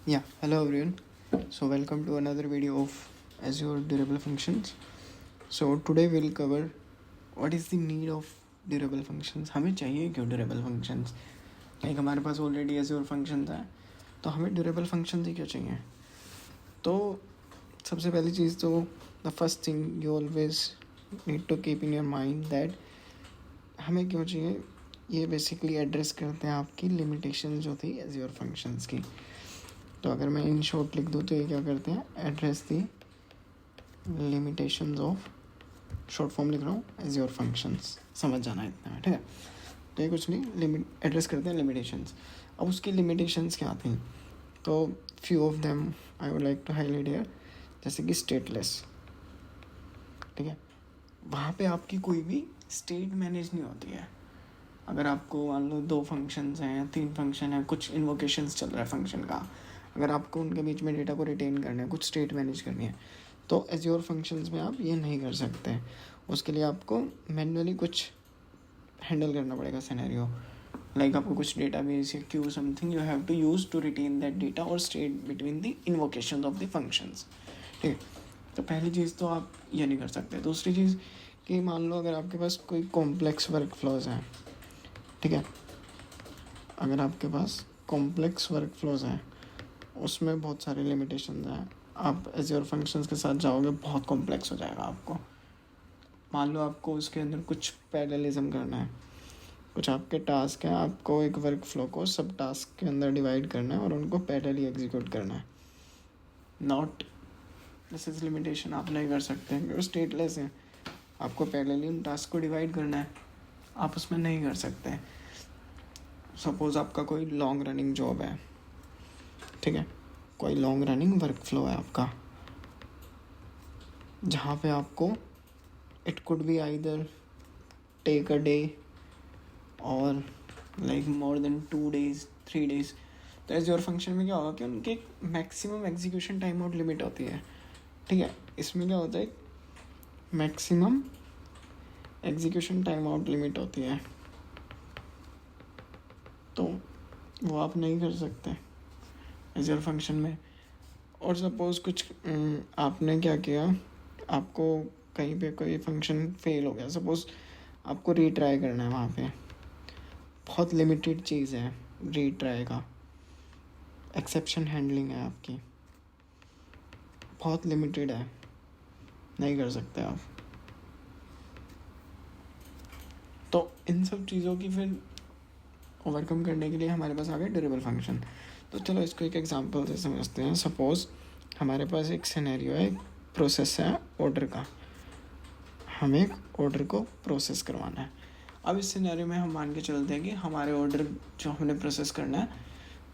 Yeah, hello everyone. So welcome to another video of Azure Durable Functions. So today we'll cover what is the need of durable functions. हमें चाहिए क्यों durable functions? Like हमारे पास already Azure functions हैं, तो हमें durable functions ही क्यों चाहिए? तो सबसे पहली चीज़ तो the first thing you always need to keep in your mind that हमें क्यों चाहिए, ये बेसिकली एड्रेस करते हैं आपकी लिमिटेशन जो थी Azure functions की. तो अगर मैं इन शॉर्ट लिख दूँ तो ये क्या करते हैं, address the limitations of, short form लिख रहा हूँ एज़्योर फंक्शंस, समझ जाना है इतना, ठीक है. तो ये कुछ नहीं, लिमिट एड्रेस करते हैं लिमिटेशंस. अब उसकी लिमिटेशंस क्या थी, तो few of them I would like to highlight here. जैसे कि स्टेटलेस, ठीक है, वहाँ पे आपकी कोई भी स्टेट मैनेज नहीं होती है. अगर आपको मान लो 2 फंक्शंस हैं, 3 फंक्शन हैं, कुछ इन्वोकेशंस चल रहा है फंक्शन का, अगर आपको उनके बीच में डेटा को रिटेन करना है, कुछ स्टेट मैनेज करनी है, तो एज़्योर फंक्शंस में आप ये नहीं कर सकते. उसके लिए आपको मैन्युअली कुछ हैंडल करना पड़ेगा सिनेरियो. लाइक आपको कुछ डेटा बेस या queue something you have to use to retain that data और state between the invocation of the functions, ठीक है. तो पहली चीज़ तो आप ये नहीं कर सकते. दूसरी चीज़ कि मान लो अगर आपके पास कोई कॉम्प्लेक्स वर्क फ्लोज हैं, ठीक है, अगर आपके पास कॉम्प्लेक्स वर्क फ्लोज हैं, उसमें बहुत सारे लिमिटेशंस हैं. आप एज़्योर फंक्शंस के साथ जाओगे, बहुत कॉम्प्लेक्स हो जाएगा आपको. मान लो आपको उसके अंदर कुछ पैरेललिज्म करना है, कुछ आपके टास्क हैं, आपको एक वर्क फ्लो को सब टास्क के अंदर डिवाइड करना है और उनको पैरेलली एग्जीक्यूट करना है. नॉट दिस इज लिमिटेशन, आप नहीं कर सकते क्योंकि स्टेटलेस है. आपको पैरेलली उन टास्क को डिवाइड करना है, आप उसमें नहीं कर सकते. सपोज़ आपका कोई लॉन्ग रनिंग जॉब है, ठीक है, कोई लॉन्ग रनिंग वर्क फ्लो है आपका, जहाँ पे आपको it could be either take a day or like more than 2 days 3 days. तो एज़्योर फंक्शन में क्या होगा कि उनके maximum execution time out limit होती है, ठीक है. इसमें क्या होता है, maximum execution time out limit होती है, तो वो आप नहीं कर सकते एज़्योर फंक्शन में. और सपोज़ कुछ आपने क्या किया, आपको कहीं पे कोई फंक्शन फेल हो गया, सपोज़ आपको रीट्राई करना है, वहाँ पे बहुत लिमिटेड चीज़ है रीट्राई का, एक्सेप्शन हैंडलिंग है आपकी, बहुत लिमिटेड है, नहीं कर सकते आप. तो इन सब चीज़ों की फिर ओवरकम करने के लिए हमारे पास आ गए ड्यूरेबल फंक्शन. तो चलो इसको एक एग्जांपल से समझते हैं. सपोज़ हमारे पास एक सिनेरियो है, एक प्रोसेस है ऑर्डर का, हमें एक ऑर्डर को प्रोसेस करवाना है. अब इस सिनेरियो में हम मान के चलते हैं कि हमारे ऑर्डर जो हमने प्रोसेस करना है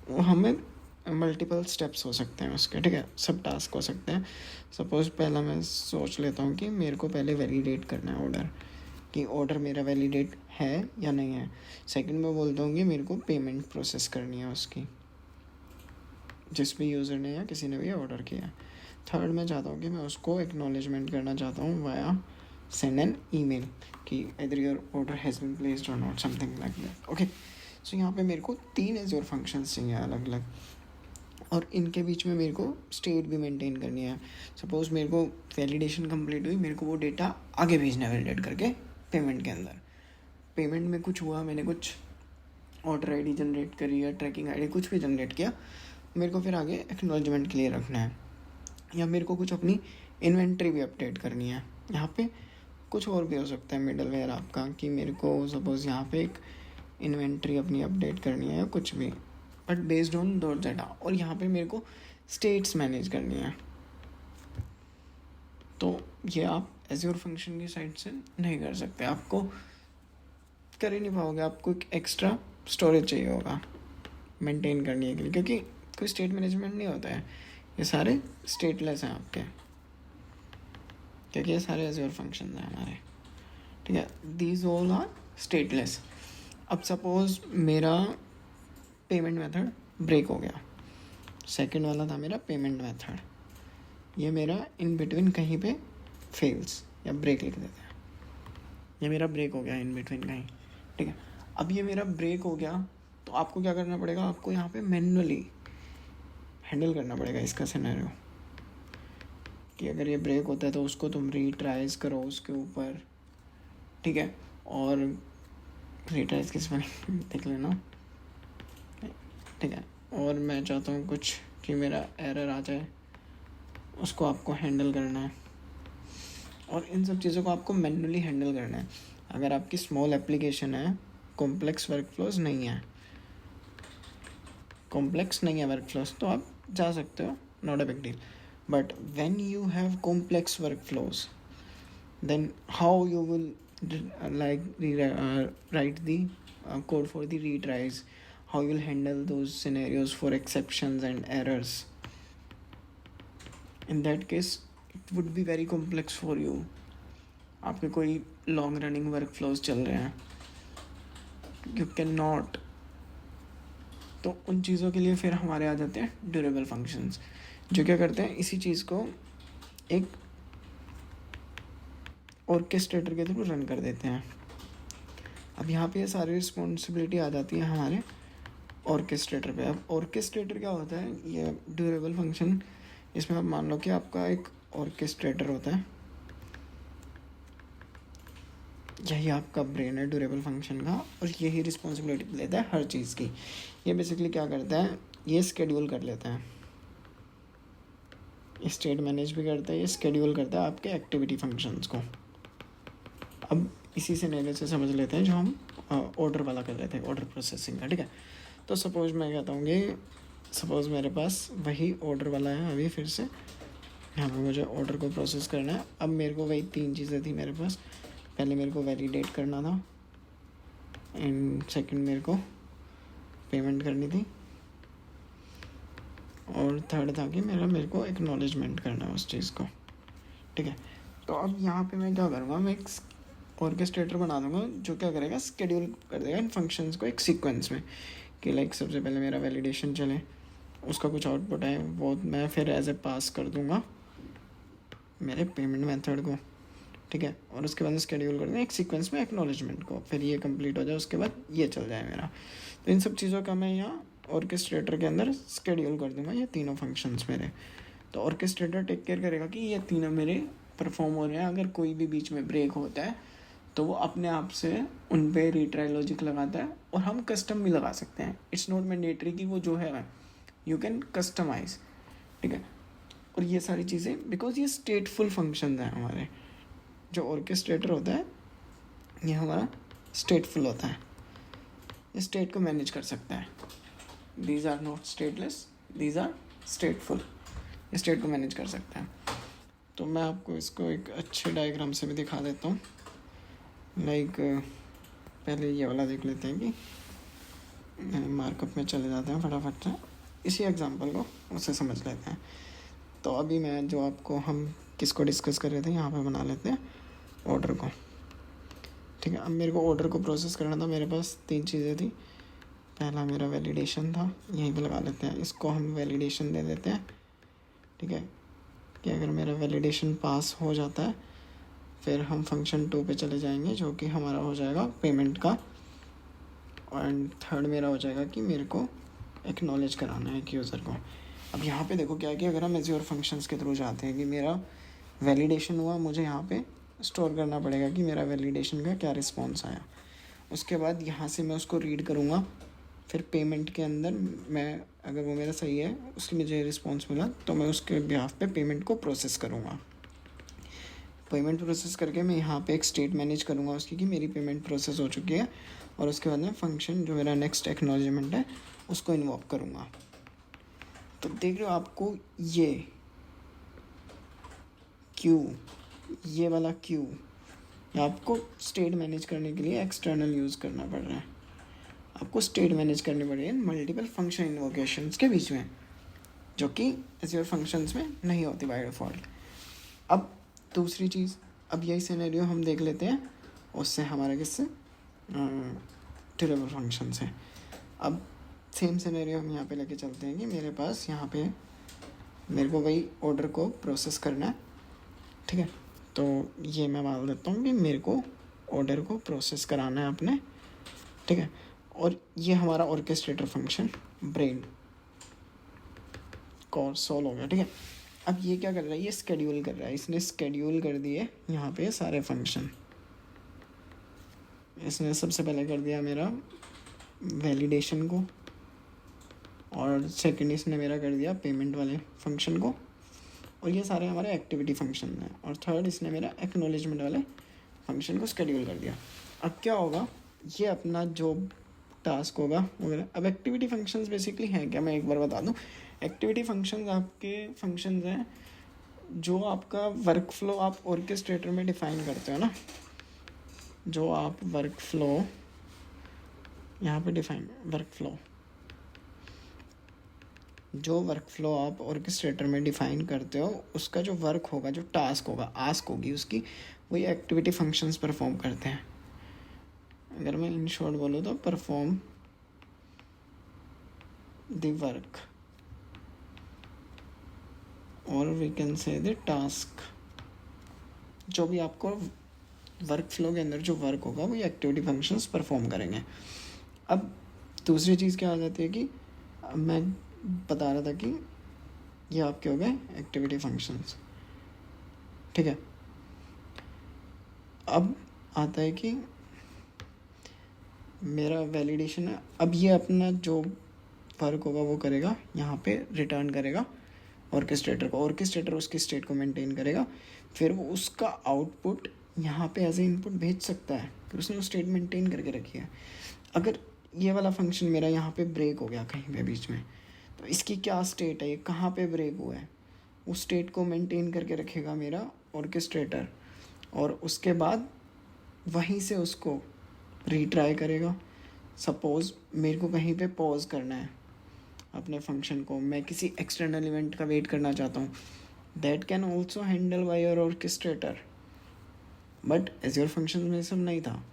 वो हमें मल्टीपल स्टेप्स हो सकते हैं उसके, ठीक है, सब टास्क हो सकते हैं. सपोज़ पहला मैं सोच लेता हूँ कि मेरे को पहले वैलिडेट करना है ऑर्डर, कि ऑर्डर मेरा वैलिडेट है या नहीं है. सेकंड में बोलता हूँ कि मेरे को पेमेंट प्रोसेस करनी है उसकी, जिस भी यूज़र ने या किसी ने भी ऑर्डर किया. थर्ड में चाहता हूँ कि मैं उसको एक्नॉलेजमेंट करना चाहता हूँ वाया सेंड एन ईमेल कि इधर your order has been placed or not, something like that. Okay, so यहाँ पे मेरे को 3 एज़्योर फंक्शंस चाहिए अलग अलग, और इनके बीच में मेरे को स्टेट भी मेंटेन करनी है. सपोज़ मेरे को वैलिडेशन कंप्लीट हुई, मेरे को वो डेटा आगे भेजना है वैलिडेट करके पेमेंट के अंदर. पेमेंट में कुछ हुआ, मैंने कुछ ऑर्डर आईडी जनरेट करी या ट्रैकिंग आईडी कुछ भी जनरेट किया, मेरे को फिर आगे एक्नॉलेजमेंट के लिए रखना है. या मेरे को कुछ अपनी इन्वेंट्री भी अपडेट करनी है. यहाँ पे कुछ और भी हो सकता है मिडल वेयर आपका, कि मेरे को सपोज़ यहाँ पे एक इन्वेंट्री अपनी अपडेट करनी है या कुछ भी, बट बेस्ड ऑन दो डाटा. और यहाँ पे मेरे को स्टेट्स मैनेज करनी है. तो ये आप एज़्योर फंक्शन की साइड से नहीं कर सकते, आपको कर ही नहीं पाओगे. आपको एक एक्स्ट्रा स्टोरेज चाहिए होगा मेंटेन करने के लिए, क्योंकि कोई स्टेट मैनेजमेंट नहीं होता है, ये सारे स्टेटलेस हैं आपके, क्योंकि ये सारे एज़्योर फंक्शन हैं हमारे, ठीक है. These all are stateless. अब सपोज़ मेरा पेमेंट मेथड ब्रेक हो गया, सेकंड वाला था मेरा पेमेंट मेथड, ये मेरा इन बिटवीन कहीं पे फेल्स या ब्रेक लिख देते हैं, ये मेरा ब्रेक हो गया इन बिटवीन कहीं, ठीक है. अब ये मेरा ब्रेक हो गया, तो आपको क्या करना पड़ेगा, आपको यहाँ पे मैन्युअली हैंडल करना पड़ेगा इसका सिनेरियो कि अगर ये ब्रेक होता है तो उसको तुम रीट्राइज करो उसके ऊपर, ठीक है। और रीट्राइज किस में देख लेना, ठीक है। और मैं चाहता हूँ कुछ कि मेरा एरर आ जाए, उसको आपको हैंडल करना है। और इन सब चीज़ों को आपको मैन्युअली हैंडल करना है। अगर आपकी स्मॉल एप्लीकेशन है, कॉम्प्लेक्स वर्कफ्लोज नहीं है, कॉम्प्लेक्स नहीं है वर्कफ्लोज, तो आप जा सकते हो, not a big deal. But when you have complex workflows, then how you will write the code for the retries, how you will handle those scenarios for exceptions and errors. In that case it would be very complex for you. आपके कोई long running work flows चल रहे हैं, you can not, तो उन चीज़ों के लिए फिर हमारे आ जाते हैं ड्यूरेबल फंक्शंस, जो क्या करते हैं इसी चीज़ को एक ऑर्केस्ट्रेटर के थ्रू रन कर देते हैं। अब यहाँ पे ये सारी रिस्पॉन्सिबिलिटी आ जाती है हमारे ऑर्केस्ट्रेटर पे। अब ऑर्केस्ट्रेटर क्या होता है, ये ड्यूरेबल फंक्शन, इसमें आप मान लो कि आपका एक ऑर्केस्ट्रेटर होता है, यही आपका ब्रेन है ड्यूरेबल फंक्शन का, और यही रिस्पॉन्सिबिलिटी लेता है हर चीज़ की। ये बेसिकली क्या करता है, ये स्केड्यूल कर लेता है, स्टेट मैनेज भी करता है, ये स्केड्यूल करता है आपके एक्टिविटी फंक्शंस को। अब इसी से नए से समझ लेते हैं जो हम ऑर्डर वाला कर रहे थे, ऑर्डर प्रोसेसिंग का, ठीक है। तो सपोज़ मैं कहता हूँ कि सपोज़ मेरे पास वही ऑर्डर वाला है, अभी फिर से यहाँ पे मुझे ऑर्डर को प्रोसेस करना है। अब मेरे को वही 3 चीज़ें थी मेरे पास, पहले मेरे को वैलिडेट करना था, एंड सेकंड मेरे को पेमेंट करनी थी, और थर्ड था कि मेरे को एक्नॉलेजमेंट करना है उस चीज़ को, ठीक है। तो अब यहाँ पे मैं क्या करूँगा, मैं एक ऑर्केस्ट्रेटर बना दूँगा जो क्या करेगा, स्केड्यूल कर देगा इन फंक्शंस को एक सीक्वेंस में, कि लाइक सबसे पहले मेरा वैलिडेशन चले, उसका कुछ आउटपुट है वो मैं फिर एज ए पास कर दूँगा मेरे पेमेंट मेथड को, ठीक है। और उसके बाद स्केड्यूल कर देंगे एक सीक्वेंस में एक्नॉलेजमेंट को, फिर ये कंप्लीट हो जाए, उसके बाद ये चल जाए मेरा। तो इन सब चीज़ों का मैं यहाँ ऑर्केस्ट्रेटर के अंदर स्केड्यूल कर दूँगा ये तीनों फंक्शंस मेरे। तो ऑर्केस्ट्रेटर टेक केयर करेगा कि ये तीनों मेरे परफॉर्म हो रहे हैं। अगर कोई भी बीच में ब्रेक होता है तो वो अपने आप से उन पे रीट्राई लॉजिक लगाता है, और हम कस्टम भी लगा सकते हैं। इट्स नॉट मैंडेटरी कि वो जो है यू कैन कस्टमाइज, ठीक है। और ये सारी चीज़ें बिकॉज ये स्टेटफुल फंक्शन हैं हमारे, जो ऑर्केस्ट्रेटर होता है ये हमारा स्टेटफुल होता है, ये स्टेट को मैनेज कर सकता है। These are not stateless, these are stateful, ये स्टेट को मैनेज कर सकता है। तो मैं आपको इसको एक अच्छे डायग्राम से भी दिखा देता हूँ। लाइक पहले ये वाला देख लेते हैं कि मार्कअप में चले जाते हैं फटाफट से, इसी एग्जांपल को उससे समझ लेते हैं। तो अभी मैं जो आपको हम किसको डिस्कस कर रहे थे यहाँ पे बना लेते हैं ऑर्डर को, ठीक है। अब मेरे को ऑर्डर को प्रोसेस करना था, मेरे पास 3 चीज़ें थी। पहला मेरा वैलिडेशन था, यहीं पे लगा लेते हैं, इसको हम वैलिडेशन दे देते हैं, ठीक है। कि अगर मेरा वैलिडेशन पास हो जाता है फिर हम फंक्शन 2 पे चले जाएंगे, जो कि हमारा हो जाएगा पेमेंट का। एंड थर्ड मेरा हो जाएगा कि मेरे को एक्नॉलेज कराना है एक यूज़र को। अब यहाँ पे देखो क्या है कि अगर हम एज़्योर फंक्शंस के थ्रू जाते हैं कि मेरा वैलिडेशन हुआ, मुझे यहाँ पे स्टोर करना पड़ेगा कि मेरा वैलिडेशन का क्या रिस्पॉन्स आया। उसके बाद यहाँ से मैं उसको रीड करूँगा, फिर पेमेंट के अंदर मैं अगर वो मेरा सही है, उसकी मुझे रिस्पॉन्स मिला, तो मैं उसके बिहाफ पे पेमेंट को प्रोसेस करूँगा। पेमेंट प्रोसेस करके मैं यहाँ पे एक स्टेट मैनेज करूँगा उसकी कि मेरी पेमेंट प्रोसेस हो चुकी है, और उसके बाद मैं फंक्शन जो मेरा नेक्स्ट एक्नॉलेजमेंट है उसको इन्वॉक करूँगा। तो देख रहे हो आपको ये क्यू, ये वाला क्यू आपको स्टेट मैनेज करने के लिए एक्सटर्नल यूज़ करना पड़ रहा है। आपको स्टेट मैनेज करनी पड़ रही है मल्टीपल फंक्शन इन्वोकेशंस के बीच में, जो कि एज़्योर फंक्शंस में नहीं होती बाय डिफ़ॉल्ट। अब दूसरी चीज़, अब यही सिनेरियो हम देख लेते हैं, उससे हमारा किससे ड्यूरेबल फंक्शन से। अब सेम सिनेरियो हम यहाँ पे लेके चलते हैं कि मेरे पास यहाँ पे मेरे को वही ऑर्डर को प्रोसेस करना है, ठीक है। तो ये मैं मान देता हूँ कि मेरे को ऑर्डर को प्रोसेस कराना है अपने, ठीक है। और ये हमारा ऑर्केस्ट्रेटर फंक्शन ब्रेन, सोल हो गया, ठीक है। अब ये क्या कर रहा है, ये स्केड्यूल कर रहा है, इसने स्केड्यूल कर दिए यहाँ पे सारे फंक्शन। इसने सबसे पहले कर दिया मेरा वैलिडेशन को, और सेकंड इसने मेरा कर दिया पेमेंट वाले फंक्शन को, और ये सारे हमारे एक्टिविटी फंक्शन हैं। और थर्ड इसने मेरा एक्नॉलेजमेंट वाले फंक्शन को स्केड्यूल कर दिया। अब क्या होगा, ये अपना जो टास्क होगा वगैरह। अब एक्टिविटी फंक्शंस बेसिकली हैं क्या, मैं एक बार बता दूं। एक्टिविटी फंक्शंस आपके फंक्शंस हैं जो आपका वर्क फ्लो आप ऑर्केस्ट्रेटर में डिफाइन करते हो ना, जो आप वर्क फ्लो यहाँ पे डिफाइन, वर्क फ्लो जो वर्क फ्लो आप ऑर्केस्ट्रेटर में डिफाइन करते हो, उसका जो वर्क होगा, जो टास्क होगा, आस्क होगी उसकी, वही एक्टिविटी फंक्शंस परफॉर्म करते हैं। अगर मैं इन शॉर्ट बोलूँ तो परफॉर्म द वर्क, और we can say the task. जो भी आपको वर्क फ्लो के अंदर जो वर्क होगा वो ये एक्टिविटी फंक्शंस परफॉर्म करेंगे। अब दूसरी चीज़ क्या आ जाती है कि मैं बता रहा था कि ये आपके हो गए एक्टिविटी फंक्शंस, ठीक है। अब आता है कि मेरा वैलिडेशन है। अब ये अपना जो वर्क होगा वो करेगा, यहाँ पे रिटर्न करेगा ऑर्केस्ट्रेटर को, ऑर्केस्ट्रेटर उसकी स्टेट को मेंटेन करेगा, फिर वो उसका आउटपुट यहाँ पे एज ए इनपुट भेज सकता है, फिर उसने वो स्टेट मेंटेन करके रखी है। अगर ये वाला फंक्शन मेरा यहाँ पे ब्रेक हो गया कहीं पे बीच में, तो इसकी क्या स्टेट है, ये कहाँ पे ब्रेक हुआ है, उस स्टेट को मेंटेन करके रखेगा मेरा ऑर्केस्ट्रेटर, और उसके बाद वहीं से उसको रीट्राई करेगा। सपोज़ मेरे को कहीं पे पॉज करना है अपने फंक्शन को, मैं किसी एक्सटर्नल इवेंट का वेट करना चाहता हूँ, that can also handle by your orchestrator. But azure functions में ये सब नहीं था,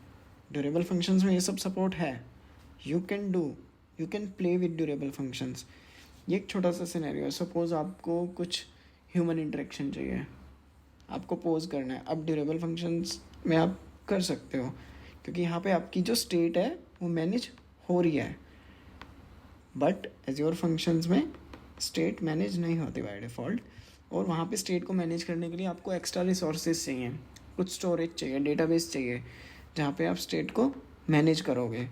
ड्यूरेबल फंक्शंस में ये सब सपोर्ट है। You can play with durable functions. ये एक छोटा सा सिनेरियो है, सपोज़ आपको कुछ ह्यूमन इंटरेक्शन चाहिए, आपको पोज करना है। अब ड्यूरेबल फंक्शंस में आप कर सकते हो, क्योंकि यहाँ पे आपकी जो स्टेट है वो मैनेज हो रही है। बट एज्योर फंक्शंस में स्टेट मैनेज नहीं होती बाय डिफ़ॉल्ट, और वहाँ पे स्टेट को मैनेज करने के लिए आपको एक्स्ट्रा रिसोर्सेज चाहिए, कुछ स्टोरेज चाहिए, डेटाबेस चाहिए, जहाँ पे आप स्टेट को मैनेज करोगे।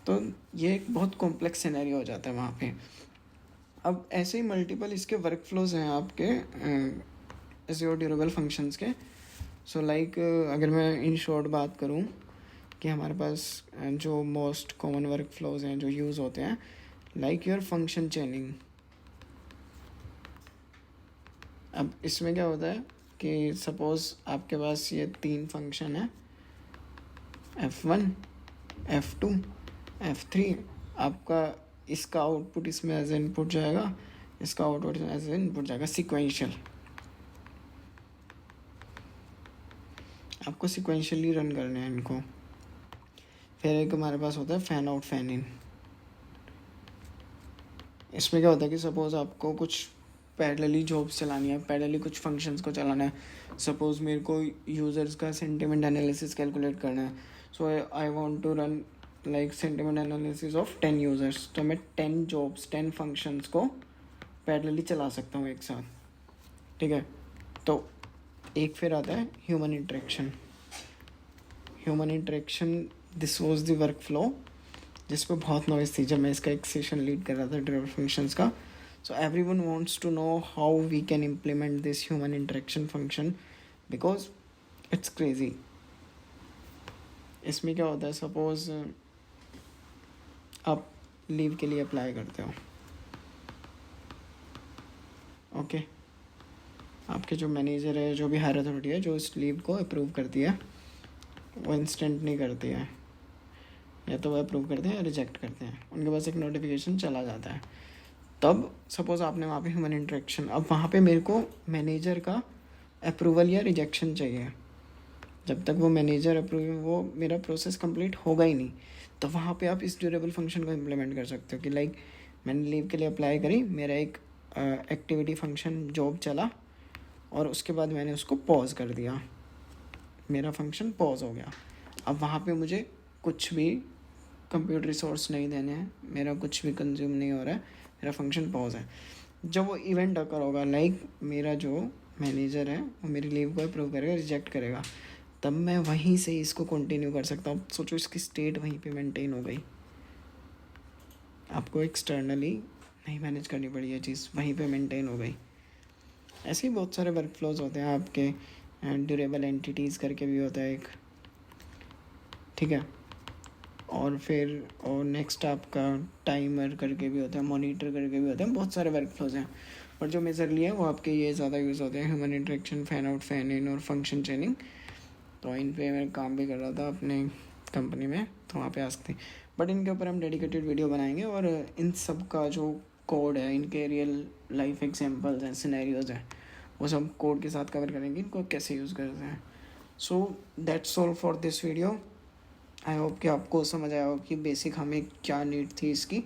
तो ये एक बहुत कॉम्प्लेक्स सिनेरियो हो जाता है वहाँ पे। अब ऐसे ही मल्टीपल इसके वर्क फ्लोज हैं आपके एज्योर ड्यूरेबल फंक्शंस के। सो लाइक अगर मैं इन शॉर्ट बात करूँ कि हमारे पास जो मोस्ट कॉमन वर्क फ्लोज हैं जो यूज़ होते हैं, लाइक योर फंक्शन चेनिंग। अब इसमें क्या होता है कि सपोज़ आपके पास ये 3 फंक्शन है, F1, F2, F3। आपका इसका आउटपुट इसमें एज इनपुट जाएगा, इसका आउटपुट एज इनपुट जाएगा, सिक्वेंशियल। आपको सिक्वेंशियली रन करने हैं इनको। फिर एक हमारे पास होता है फैन आउट फैन इन। इसमें क्या होता है कि सपोज़ आपको कुछ पैरेलली जॉब्स चलानी है, पैरेलली कुछ फंक्शंस को चलाना है। सपोज़ मेरे को यूज़र्स का सेंटिमेंट एनालिसिस कैलकुलेट करना है, so I want to run like sentiment analysis of 10 users. तो मैं 10 जॉब्स 10 फंक्शंस को पैरेलली चला सकता हूँ एक साथ, ठीक है। तो एक फिर आता है human interaction. This was the work flow जिस पे बहुत नॉइस थी जब मैं इसका एक सेशन लीड कर रहा था ड्यूरेबल फंक्शंस का। So everyone wants to know how we can implement this human interaction function, because it's crazy. इसमें क्या होता है, सपोज आप लीव के लिए अप्लाई करते हो, ओके। आपके जो मैनेजर है, जो भी हायर अथॉरिटी है, जो इस लीव को अप्रूव करती है, वो इंस्टेंट नहीं करती है, या तो वो अप्रूव करते हैं या रिजेक्ट करते हैं। उनके पास एक नोटिफिकेशन चला जाता है। तब सपोज़ आपने वहाँ पे ह्यूमन इंटरेक्शन, अब वहाँ पे मेरे को मैनेजर का अप्रूवल या रिजेक्शन चाहिए। जब तक वो मैनेजर अप्रूव, वो मेरा प्रोसेस कंप्लीट होगा ही नहीं। तो वहाँ पे आप इस ड्यूरेबल फंक्शन को इम्प्लीमेंट कर सकते हो कि लाइक मैंने लीव के लिए अप्लाई करी, मेरा एक एक्टिविटी फंक्शन जॉब चला, और उसके बाद मैंने उसको पॉज कर दिया, मेरा फंक्शन पॉज हो गया। अब वहाँ पे मुझे कुछ भी कंप्यूटर रिसोर्स नहीं देने हैं, मेरा कुछ भी कंज्यूम नहीं हो रहा है, मेरा फंक्शन पॉज है। जब वो इवेंट अकर होगा, लाइक मेरा जो मैनेजर है वो मेरी लीव को अप्रूव करेगा, रिजेक्ट करेगा, तब मैं वहीं से इसको कंटिन्यू कर सकता हूँ। सोचो इसकी स्टेट वहीं पे मेंटेन हो गई, आपको एक्सटर्नली नहीं मैनेज करनी पड़ी, ये चीज़ वहीं पे मेंटेन हो गई। ऐसे ही बहुत सारे वर्क फ्लोज होते हैं आपके, ड्यूरेबल एंटिटीज़ करके भी होता है एक, ठीक है। और फिर और नेक्स्ट आपका टाइमर करके भी होता है, मॉनिटर करके भी होता है, बहुत सारे वर्क फ्लोज हैं। और जो मेजरली है वो आपके ये ज़्यादा यूज़ होते हैं, human interaction, fan out, fan in और फंक्शन चेनिंग। तो इन पे मैं काम भी कर रहा था अपने कंपनी में, तो वहाँ पे आ सकते हैं। बट इनके ऊपर हम डेडिकेटेड वीडियो बनाएंगे, और इन सब का जो कोड है, इनके रियल लाइफ एग्जांपल्स हैं, सिनेरियोज हैं, वो सब कोड के साथ कवर करेंगे, इनको कैसे यूज़ करते हैं। So that's all for this video. I hope कि आपको समझ आया हो कि बेसिक हमें क्या नीड थी इसकी।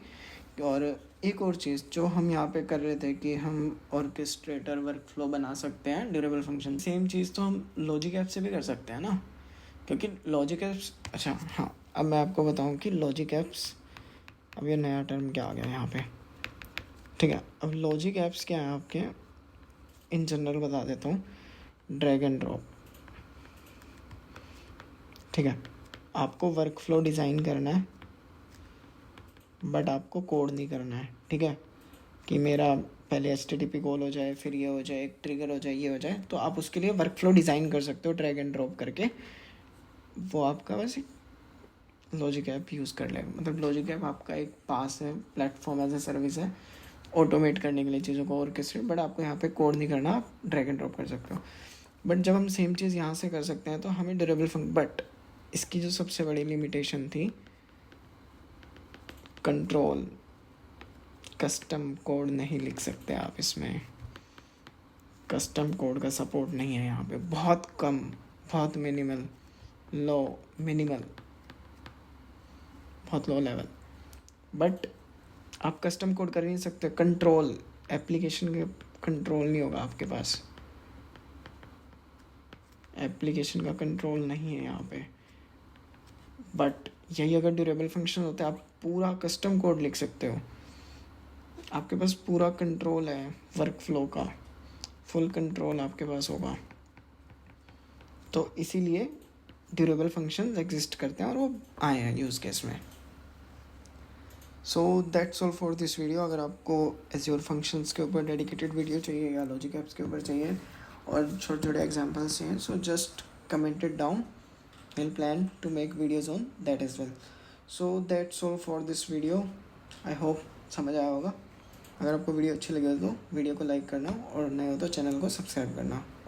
और एक और चीज़ जो हम यहाँ पे कर रहे थे कि हम ऑर्केस्ट्रेटर वर्क फ्लो बना सकते हैं ड्यूरेबल फंक्शन, सेम चीज़ तो हम लॉजिक ऐप से भी कर सकते हैं ना, क्योंकि लॉजिक ऐप्स, अच्छा हाँ, अब मैं आपको बताऊँ कि लॉजिक ऐप्स, अब ये नया टर्म क्या आ गया यहाँ पे, ठीक है। अब लॉजिक ऐप्स क्या है आपके, इन जनरल बता देता हूँ, ड्रैग एंड ड्रॉप, ठीक है। आपको वर्क फ्लो डिज़ाइन करना है, बट आपको कोड नहीं करना है, ठीक है। कि मेरा पहले HTTP कॉल हो जाए, फिर ये हो जाए, एक ट्रिगर हो जाए, ये हो जाए, तो आप उसके लिए वर्क फ्लो डिज़ाइन कर सकते हो ड्रैग एंड ड्रॉप करके। वो आपका बस लॉजिक ऐप यूज़ कर लेगा, मतलब लॉजिक ऐप आपका एक पास है, प्लेटफॉर्म एज ए सर्विस है, ऑटोमेट करने के लिए चीज़ों को ऑर्केस्ट्रेट, बट आपको यहाँ पे कोड नहीं करना, आप ड्रैग एंड ड्रॉप कर सकते हो। बट जब हम सेम चीज़ यहाँ से कर सकते हैं तो हमें ड्यूरेबल बट इसकी जो सबसे बड़ी लिमिटेशन थी, कंट्रोल, कस्टम कोड नहीं लिख सकते आप इसमें, कस्टम कोड का सपोर्ट नहीं है यहाँ पे, बहुत कम, बहुत मिनिमल, मिनिमल, बहुत लो लेवल। बट आप कस्टम कोड कर ही नहीं सकते, कंट्रोल, एप्लीकेशन के कंट्रोल नहीं होगा आपके पास, एप्लीकेशन का कंट्रोल नहीं है यहाँ पे। बट यही अगर ड्यूरेबल फंक्शन होता है, आप पूरा कस्टम कोड लिख सकते हो, आपके पास पूरा कंट्रोल है वर्क फ्लो का, फुल कंट्रोल आपके पास होगा। तो इसीलिए ड्यूरेबल फंक्शंस एग्जिस्ट करते हैं और वो आए हैं यूज़ केस में। So that's all for this video. अगर आपको एज़्योर फंक्शंस के ऊपर डेडिकेटेड वीडियो चाहिए या लॉजिक ऐप्स के ऊपर चाहिए और छोटे छोटे एग्जांपल्स चाहिए, so just comment it down, we'll plan to make videos on that as well. So that's all for this video. I hope समझ आया होगा। अगर आपको वीडियो अच्छी लगे तो वीडियो को लाइक करना और नए हो तो चैनल को सब्सक्राइब करना।